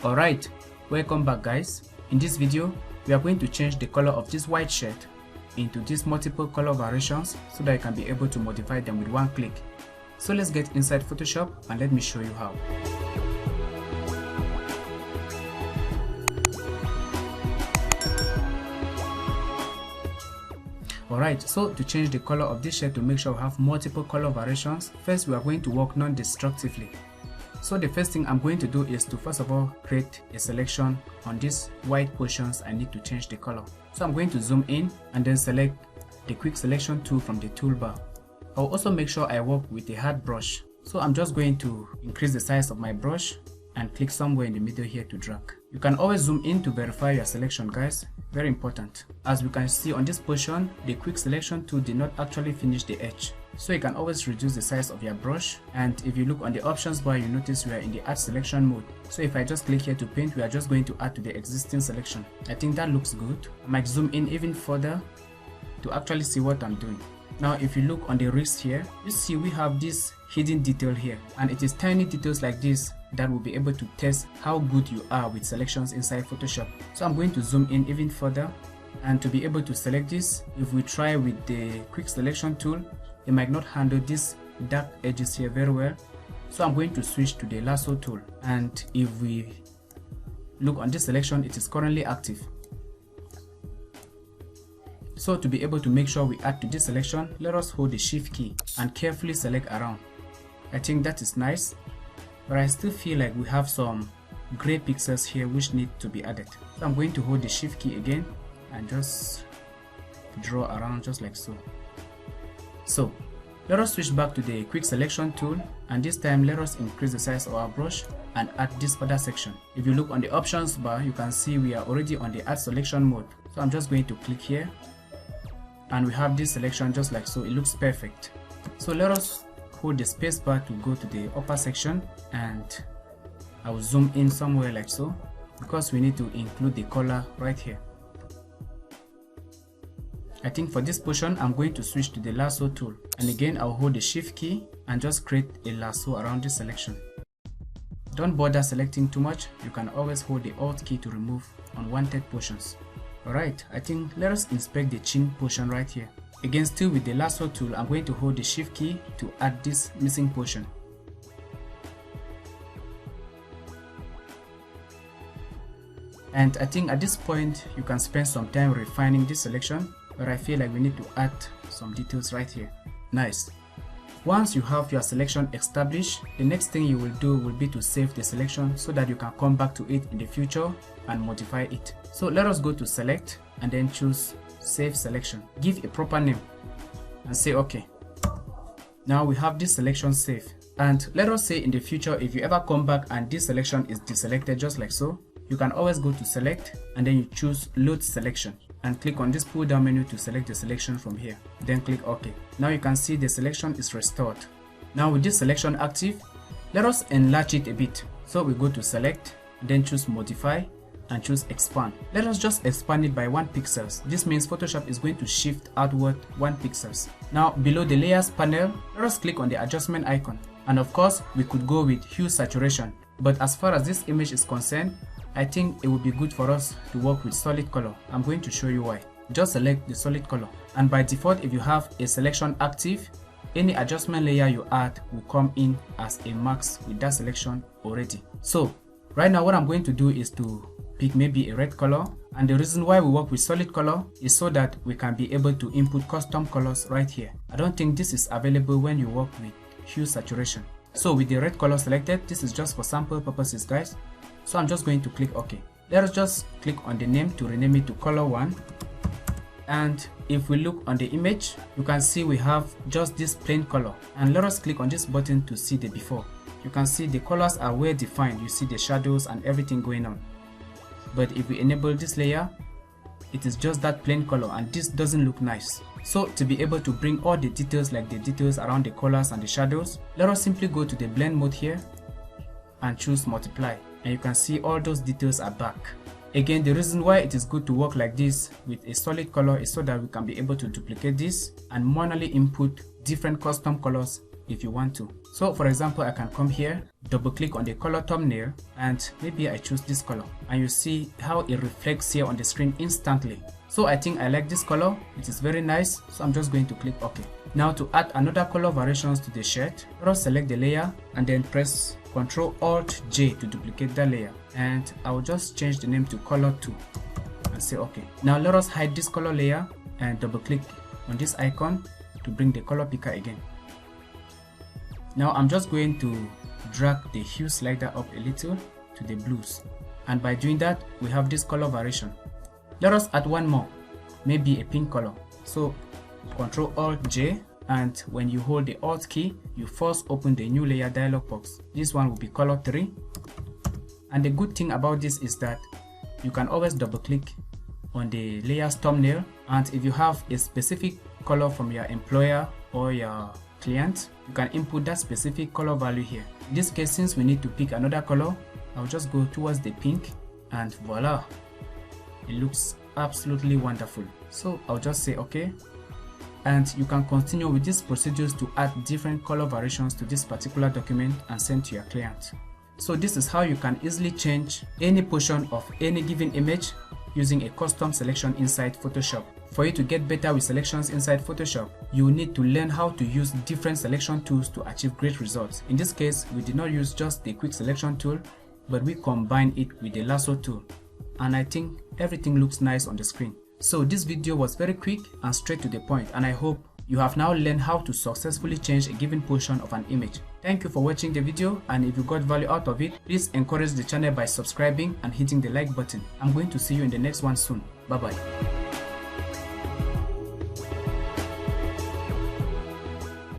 Alright, welcome back guys. In this video, we are going to change the color of this white shirt into these multiple color variations so that you can be able to modify them with one click. So let's get inside Photoshop and let me show you how. Alright, so to change the color of this shirt to make sure we have multiple color variations, first we are going to work non-destructively. So the first thing I'm going to do is to first of all create a selection on these white portions I need to change the color. So I'm going to zoom in and then select the quick selection tool from the toolbar. I'll also make sure I work with a hard brush. So I'm just going to increase the size of my brush and click somewhere in the middle here to drag. You can always zoom in to verify your selection guys, very important. As we can see on this portion, the quick selection tool did not actually finish the edge. So you can always reduce the size of your brush, and if you look on the options bar, you notice we are in the add selection mode. So if I just click here to paint, we are just going to add to the existing selection. I think that looks good. I might zoom in even further to actually see what I'm doing. Now if you look on the wrist here, you see we have this hidden detail here, and it is tiny details like this that will be able to test how good you are with selections inside Photoshop. So I'm going to zoom in even further, and to be able to select this, if we try with the quick selection tool, it might not handle these dark edges here very well. So I'm going to switch to the lasso tool, and if we look on this selection, it is currently active. So to be able to make sure we add to this selection, let us hold the shift key and carefully select around. I think that is nice, but I still feel like we have some gray pixels here which need to be added. So I'm going to hold the shift key again and just draw around just like so. So let us switch back to the quick selection tool, and this time let us increase the size of our brush and add this other section. If you look on the options bar, you can see we are already on the add selection mode. So I'm just going to click here, and we have this selection just like so. It looks perfect. So let us hold the space bar to go to the upper section, and I will zoom in somewhere like so, because we need to include the color right here. I think for this portion, I'm going to switch to the lasso tool, and again I'll hold the shift key and just create a lasso around this selection. Don't bother selecting too much, you can always hold the alt key to remove unwanted portions. Alright, I think let us inspect the chin portion right here. Again, still with the lasso tool, I'm going to hold the shift key to add this missing portion. And I think at this point, you can spend some time refining this selection, but I feel like we need to add some details right here. Nice. Once you have your selection established, the next thing you will do will be to save the selection so that you can come back to it in the future and modify it. So let us go to select and then choose save selection. Give a proper name and say OK. Now we have this selection saved, and let us say in the future if you ever come back and this selection is deselected just like so, you can always go to select and then you choose load selection and click on this pull down menu to select the selection from here, then click OK. Now you can see the selection is restored. Now with this selection active, let us enlarge it a bit. So we go to select and then choose modify and choose expand. Let us just expand it by 1 pixels. This means Photoshop is going to shift outward 1 pixels. Now below the layers panel, let us click on the adjustment icon, and of course we could go with hue saturation, but as far as this image is concerned, I think it would be good for us to work with solid color. I'm going to show you why. Just select the solid color, and by default if you have a selection active, any adjustment layer you add will come in as a max with that selection already. So right now what I'm going to do is to pick maybe a red color, and the reason why we work with solid color is so that we can be able to input custom colors right here. I don't think this is available when you work with hue saturation. So with the red color selected, this is just for sample purposes guys. So I'm just going to click OK. Let us just click on the name to rename it to color 1. And if we look on the image, you can see we have just this plain color, and let us click on this button to see the before. You can see the colors are well defined. You see the shadows and everything going on. But if we enable this layer, it is just that plain color, and this doesn't look nice. So to be able to bring all the details like the details around the colors and the shadows, let us simply go to the blend mode here and choose multiply, and you can see all those details are back. Again, the reason why it is good to work like this with a solid color is so that we can be able to duplicate this and manually input different custom colors if you want to. So for example, I can come here, double click on the color thumbnail, and maybe I choose this color, and you see how it reflects here on the screen instantly. So I think I like this color, it is very nice, so I'm just going to click OK. Now to add another color variations to the shirt, let us select the layer and then press Ctrl-Alt-J to duplicate the layer, and I will just change the name to color 2 and say OK. Now let us hide this color layer and double click on this icon to bring the color picker again. Now I'm just going to drag the hue slider up a little to the blues, and by doing that we have this color variation. Let us add one more, maybe a pink color. So Ctrl-Alt-J, and when you hold the Alt key, you first open the new layer dialog box. This one will be color 3, and the good thing about this is that you can always double click on the layer's thumbnail, and if you have a specific color from your employer or your client, you can input that specific color value here. In this case, since we need to pick another color, I'll just go towards the pink, and voila, it looks absolutely wonderful. So I'll just say OK, and you can continue with these procedures to add different color variations to this particular document and send to your client. So this is how you can easily change any portion of any given image using a custom selection inside Photoshop. For you to get better with selections inside Photoshop, you will need to learn how to use different selection tools to achieve great results. In this case, we did not use just the quick selection tool, but we combined it with the lasso tool, and I think everything looks nice on the screen. So this video was very quick and straight to the point, and I hope you have now learned how to successfully change a given portion of an image. Thank you for watching the video, and if you got value out of it, please encourage the channel by subscribing and hitting the like button. I'm going to see you in the next one soon. Bye bye.